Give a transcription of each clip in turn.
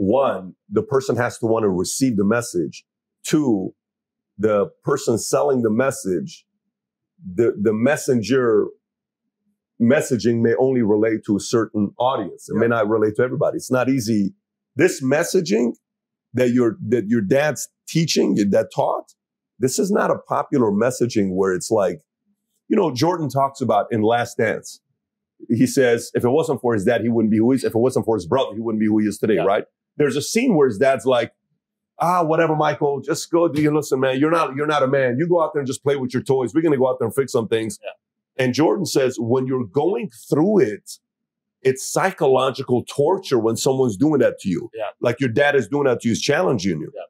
one, the person has to want to receive the message. Two, the person selling the message, the messenger messaging may only relate to a certain audience. It may not relate to everybody. It's not easy. This messaging that your dad's teaching, that taught, this is not a popular messaging where it's like, you know, Jordan talks about in Last Dance. He says, if it wasn't for his dad, he wouldn't be who he is. If it wasn't for his brother, he wouldn't be who he is today, right? There's a scene where his dad's like, whatever, Michael, just go. Listen, man, you're not a man. You go out there and just play with your toys. We're going to go out there and fix some things. Yeah. And Jordan says, when you're going through it, it's psychological torture when someone's doing that to you. Yeah. Like your dad is doing that to you, he's challenging you. Yeah.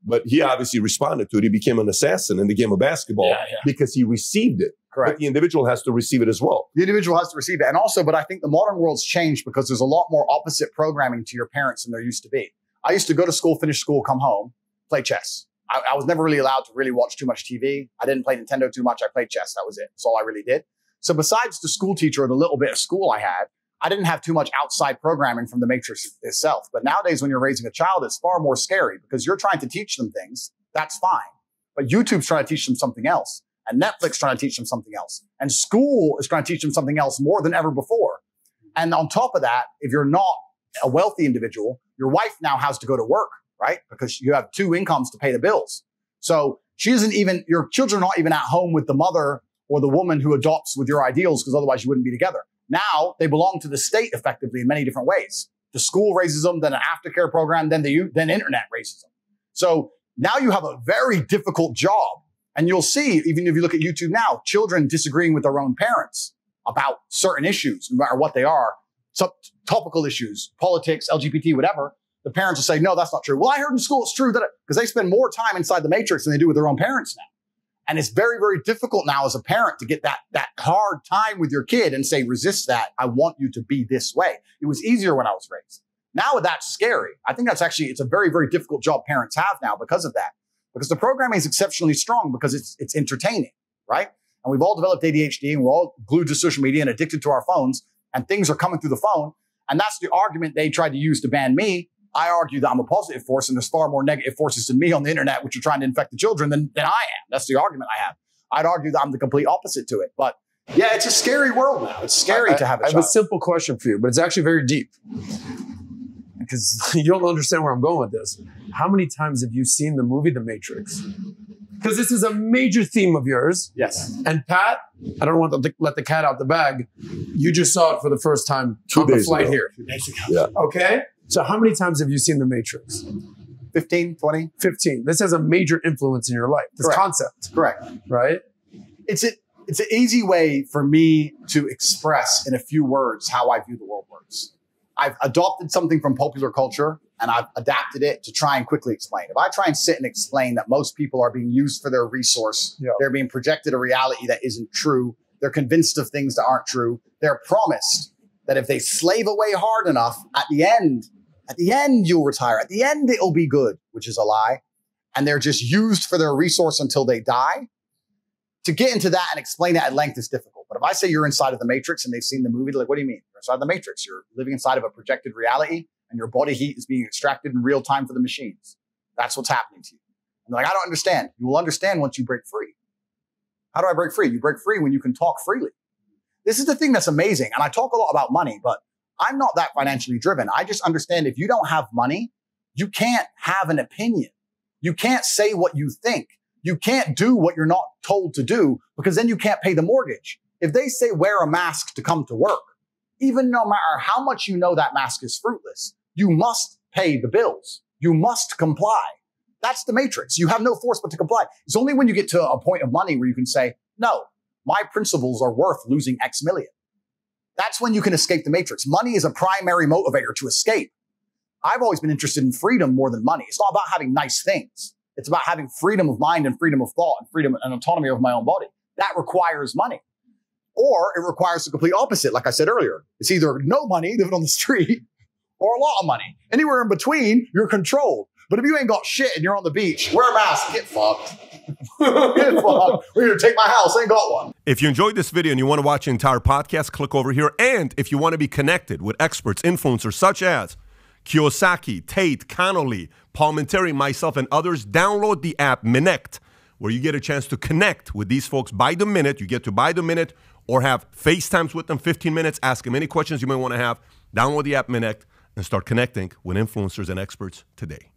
But he obviously responded to it. He became an assassin in the game of basketball because he received it. Correct. But the individual has to receive it as well. The individual has to receive it. And also, but I think the modern world's changed because there's a lot more opposite programming to your parents than there used to be. I used to go to school, finish school, come home, play chess. I was never really allowed to really watch too much TV. I didn't play Nintendo too much. I played chess. That was it. That's all I really did. So besides the school teacher or the little bit of school I had, I didn't have too much outside programming from the matrix itself. But nowadays, when you're raising a child, it's far more scary because you're trying to teach them things. That's fine. But YouTube's trying to teach them something else. And Netflix trying to teach them something else. And school is trying to teach them something else more than ever before. And on top of that, if you're not a wealthy individual, your wife now has to go to work, right? Because you have two incomes to pay the bills. So she isn't even, your children are not even at home with the mother or the woman who adopts with your ideals, because otherwise you wouldn't be together. Now they belong to the state effectively in many different ways. The school raises them, then an aftercare program, then internet raises them. So now you have a very difficult job. And you'll see, even if you look at YouTube now, children disagreeing with their own parents about certain issues, no matter what they are, topical issues, politics, LGBT, whatever. The parents will say, no, that's not true. Well, I heard in school it's true, because they spend more time inside the matrix than they do with their own parents now. And it's very, very difficult now as a parent to get that hard time with your kid and say, resist that. I want you to be this way. It was easier when I was raised. Now that's scary. I think that's actually, it's a very, very difficult job parents have now because of that. Because the programming is exceptionally strong because it's entertaining, right? And we've all developed ADHD and we're all glued to social media and addicted to our phones and things are coming through the phone. And that's the argument they tried to use to ban me. I argue that I'm a positive force and there's far more negative forces than me on the internet, which are trying to infect the children than I am. That's the argument I have. I'd argue that I'm the complete opposite to it. But yeah, it's a scary world now. It's scary to have a child. I have a simple question for you, but it's actually very deep. Because you don't understand where I'm going with this. How many times have you seen the movie The Matrix? Because this is a major theme of yours. Yes. And Pat, I don't want to let the cat out the bag. You just saw it for the first time on the flight here. 2 days ago. Yeah. Okay. So how many times have you seen The Matrix? 15, 20. 15. This has a major influence in your life. This concept. Correct. Right? It's an easy way for me to express in a few words how I view the world works. I've adopted something from popular culture and I've adapted it to try and quickly explain. If I try and sit and explain that most people are being used for their resource, they're being projected a reality that isn't true, they're convinced of things that aren't true, they're promised that if they slave away hard enough, at the end you'll retire. At the end it'll be good, which is a lie. And they're just used for their resource until they die. To get into that and explain it at length is difficult. But if I say you're inside of the Matrix and they've seen the movie, they're like, what do you mean? You're inside the Matrix. You're living inside of a projected reality and your body heat is being extracted in real time for the machines. That's what's happening to you. And they're like, I don't understand. You will understand once you break free. How do I break free? You break free when you can talk freely. This is the thing that's amazing. And I talk a lot about money, but I'm not that financially driven. I just understand if you don't have money, you can't have an opinion. You can't say what you think. You can't do what you're not told to do because then you can't pay the mortgage. If they say wear a mask to come to work, even no matter how much you know that mask is fruitless, you must pay the bills. You must comply. That's the matrix. You have no force but to comply. It's only when you get to a point of money where you can say, no, my principles are worth losing X million. That's when you can escape the matrix. Money is a primary motivator to escape. I've always been interested in freedom more than money. It's not about having nice things. It's about having freedom of mind and freedom of thought and freedom and autonomy of my own body. That requires money. Or it requires the complete opposite. Like I said earlier, it's either no money, living on the street, or a lot of money. Anywhere in between, you're controlled. But if you ain't got shit and you're on the beach, wear a mask, get fucked. Get fucked. We're here to take my house, ain't got one. If you enjoyed this video and you want to watch the entire podcast, click over here. And if you want to be connected with experts, influencers such as Kiyosaki, Tate, Connolly, Palmentary, myself, and others. Download the app Minect, where you get a chance to connect with these folks by the minute. You get to buy the minute or have FaceTimes with them, 15 minutes, ask them any questions you may want to have. Download the app Minect and start connecting with influencers and experts today.